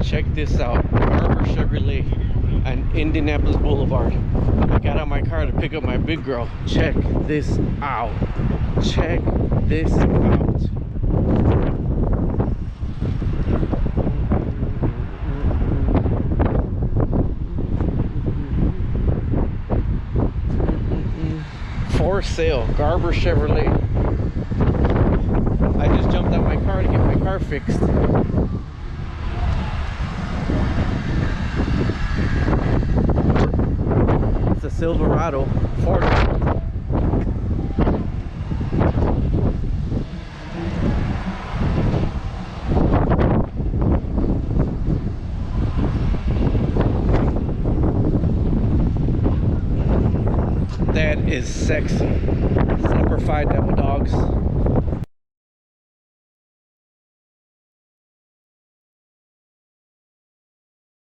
Check this out. Barber Chevrolet on Indianapolis Boulevard. I got out my car to pick up my big girl. Check this out. Check this out. For sale, Garber Chevrolet. I just jumped out my car to get my car fixed. It's a Silverado 40. That is sexy. Semper Fi Devil Dogs.